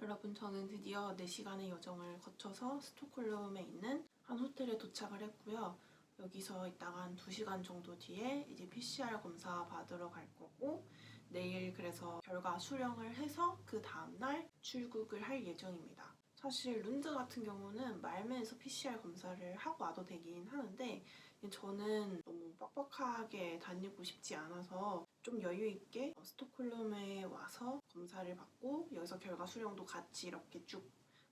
여러분, 저는 드디어 4시간의 여정을 거쳐서 스톡홀름에 있는 한 호텔에 도착을 했고요. 여기서 이따가 한 2시간 정도 뒤에 이제 PCR 검사 받으러 갈 거고, 내일 그래서 결과 수령을 해서 그 다음날 출국을 할 예정입니다. 사실 룬드 같은 경우는 말매에서 PCR 검사를 하고 와도 되긴 하는데, 저는 너무 빡빡하게 다니고 싶지 않아서 좀 여유 있게 스톡홀름에 와서 검사를 받고 여기서 결과 수령도 같이 이렇게 쭉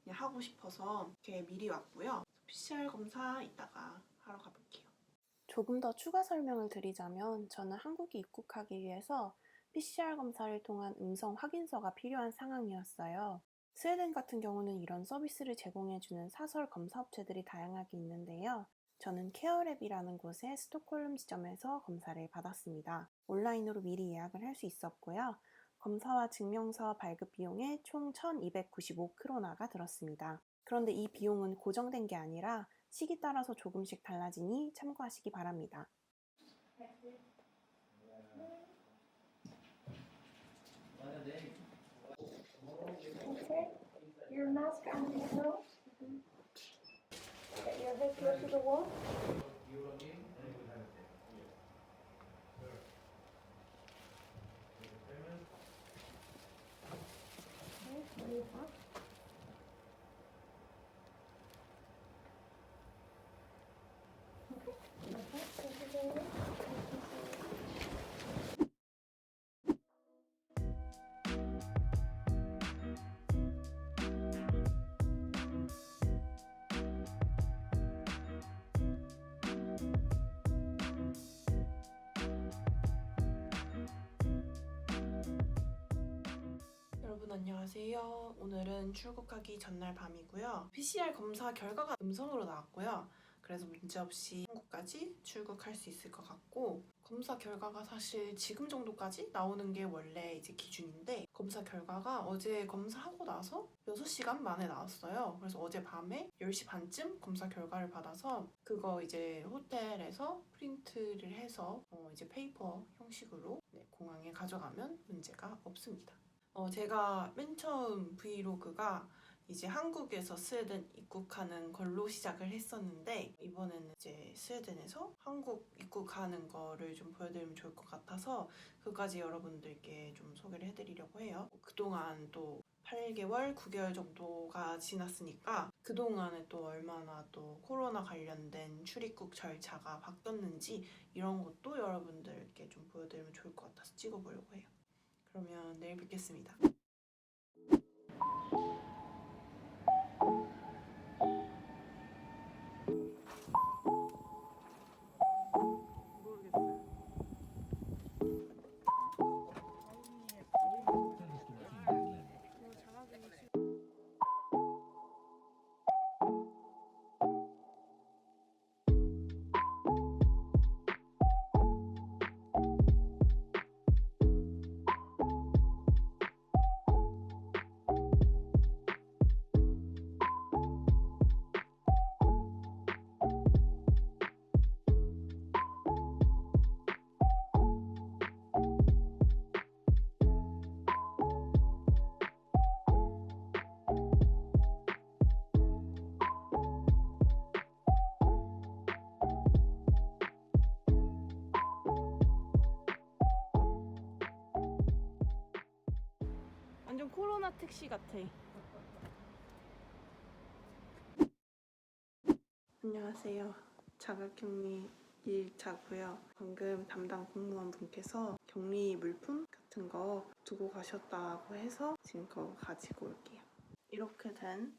그냥 하고 싶어서 이렇게 미리 왔고요. PCR 검사 이따가 하러 가볼게요. 조금 더 추가 설명을 드리자면 저는 한국에 입국하기 위해서 PCR 검사를 통한 음성 확인서가 필요한 상황이었어요. 스웨덴 같은 경우는 이런 서비스를 제공해주는 사설 검사 업체들이 다양하게 있는데요. 저는 케어랩이라는 곳의 스톡홀름 지점에서 검사를 받았습니다. 온라인으로 미리 예약을 할 수 있었고요. 검사와 증명서 발급 비용에 총 1,295크로나가 들었습니다. 그런데 이 비용은 고정된 게 아니라 시기 따라서 조금씩 달라지니 참고하시기 바랍니다. Okay. Your mask on your nose. Get your head close to the wall. Okay, very hot. Okay, perfect. Thank you very much. 여러분 안녕하세요. 오늘은 출국하기 전날 밤이고요. PCR 검사 결과가 음성으로 나왔고요. 그래서 문제없이 한국까지 출국할 수 있을 것 같고, 검사 결과가 사실 지금 정도까지 나오는 게 원래 이제 기준인데, 검사 결과가 어제 검사하고 나서 6시간 만에 나왔어요. 그래서 어제 밤에 10시 반쯤 검사 결과를 받아서 그거 이제 호텔에서 프린트를 해서 이제 페이퍼 형식으로 공항에 가져가면 문제가 없습니다. 제가 맨 처음 브이로그가 이제 한국에서 스웨덴 입국하는 걸로 시작을 했었는데, 이번에는 이제 스웨덴에서 한국 입국하는 거를 좀 보여드리면 좋을 것 같아서 그까지 여러분들께 좀 소개를 해드리려고 해요. 그동안 또 8개월, 9개월 정도가 지났으니까 그동안에 또 얼마나 또 코로나 관련된 출입국 절차가 바뀌었는지 이런 것도 여러분들께 좀 보여드리면 좋을 것 같아서 찍어보려고 해요. 그러면 내일 뵙겠습니다. 완전 코로나 택시 같아. 안녕하세요. 자가격리 1차고요. 방금 담당 공무원분께서 격리 물품 같은 거 두고 가셨다고 해서 지금 그거 가지고 올게요. 이렇게 된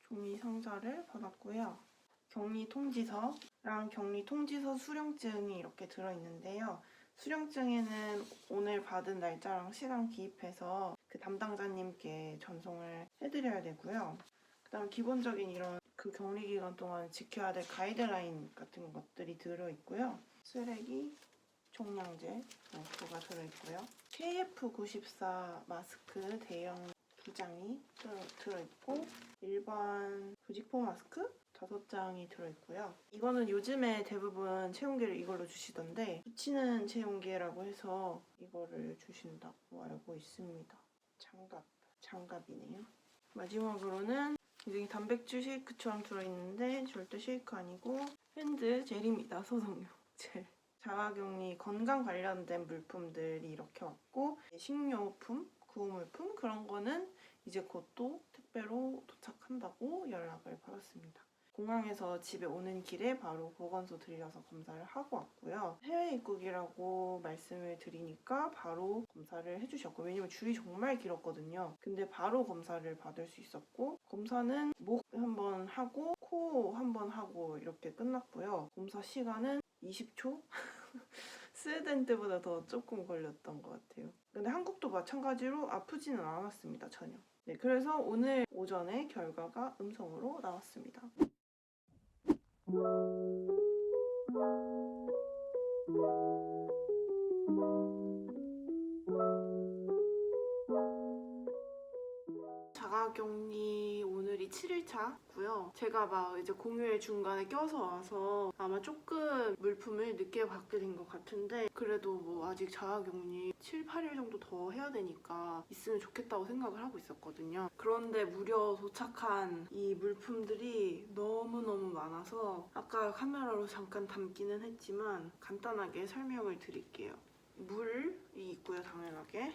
종이 상자를 받았고요. 격리 통지서랑 격리 통지서 수령증이 이렇게 들어있는데요. 수령증에는 오늘 받은 날짜랑 시간 기입해서 그 담당자님께 전송을 해드려야 되고요. 그다음 기본적인 이런 그 격리 기간 동안 지켜야 될 가이드라인 같은 것들이 들어있고요. 쓰레기, 종량제 그가 들어있고요. KF94 마스크 대형 2장이 들어있고, 일반 부직포 마스크 5장이 들어있고요. 이거는 요즘에 대부분 체온계를 이걸로 주시던데, 붙이는 체온계라고 해서 이거를 주신다고 알고 있습니다. 장갑, 장갑이네요. 마지막으로는 굉장히 단백질 쉐이크처럼 들어있는데 절대 쉐이크 아니고 핸드 젤입니다. 소독용 젤. 자가격리 건강 관련된 물품들이 이렇게 왔고 식료품, 구호물품 그런 거는 이제 곧 또 택배로 도착한다고 연락을 받았습니다. 공항에서 집에 오는 길에 바로 보건소 들려서 검사를 하고 왔고요. 해외 입국이라고 말씀을 드리니까 바로 검사를 해주셨고, 왜냐면 줄이 정말 길었거든요. 근데 바로 검사를 받을 수 있었고, 검사는 목 한번 하고 코 한번 하고 이렇게 끝났고요. 검사 시간은 20초? 스웨덴 때보다 더 조금 걸렸던 것 같아요. 근데 한국도 마찬가지로 아프지는 않았습니다, 전혀. 네, 그래서 오늘 오전에 결과가 음성으로 나왔습니다. 자가격리 오늘이 7일차고요. 제가 막 이제 공휴일 중간에 껴서 와서 아마 조금 물품을 늦게 받게 된 것 같은데 그래도 뭐 아직 자가격리 7, 8일 정도 더 해야 되니까 있으면 좋겠다고 생각을 하고 있었거든요. 그런데 무려 도착한 이 물품들이 너무너무 많아서 아까 카메라로 잠깐 담기는 했지만 간단하게 설명을 드릴게요. 물이 있고요, 당연하게.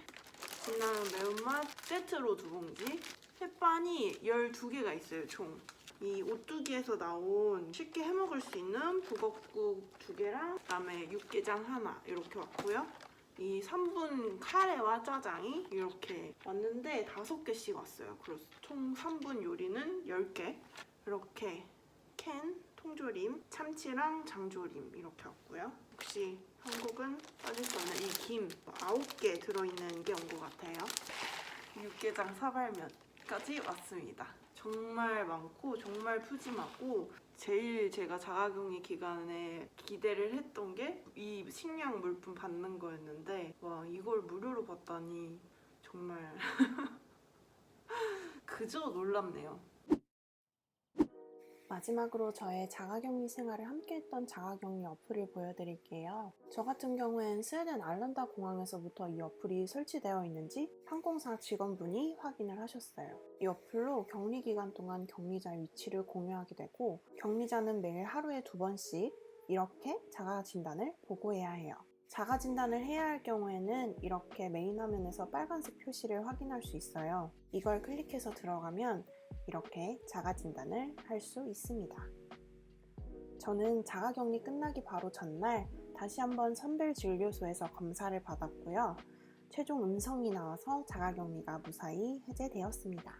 진한 매운맛 세트로 2봉지, 햇반이 12개가 있어요, 총. 이 오뚜기에서 나온 쉽게 해먹을 수 있는 북엇국 2개랑 그다음에 육개장 하나 이렇게 왔고요. 이 3분 카레와 짜장이 이렇게 왔는데 5개씩 왔어요. 그래서 총 3분 요리는 10개. 이렇게 캔, 통조림, 참치랑 장조림 이렇게 왔고요. 혹시 한국은 빠질 수 없는 이 김 9개 들어있는 게 온 것 같아요. 육개장 사발면까지 왔습니다. 정말 많고 정말 푸짐하고 제일 제가 자가격리 기간에 기대를 했던 게 이 식량 물품 받는 거였는데 와, 이걸 무료로 받다니 정말 그저 놀랍네요. 마지막으로 저의 자가격리 생활을 함께했던 자가격리 어플을 보여드릴게요. 저 같은 경우엔 스웨덴 알란다 공항에서부터 이 어플이 설치되어 있는지 항공사 직원분이 확인을 하셨어요. 이 어플로 격리 기간 동안 격리자의 위치를 공유하게 되고 격리자는 매일 하루에 2번씩 이렇게 자가 진단을 보고해야 해요. 자가 진단을 해야 할 경우에는 이렇게 메인 화면에서 빨간색 표시를 확인할 수 있어요. 이걸 클릭해서 들어가면 이렇게 자가 진단을 할 수 있습니다. 저는 자가격리 끝나기 바로 전날 다시 한번 선별진료소에서 검사를 받았고요. 최종 음성이 나와서 자가격리가 무사히 해제되었습니다.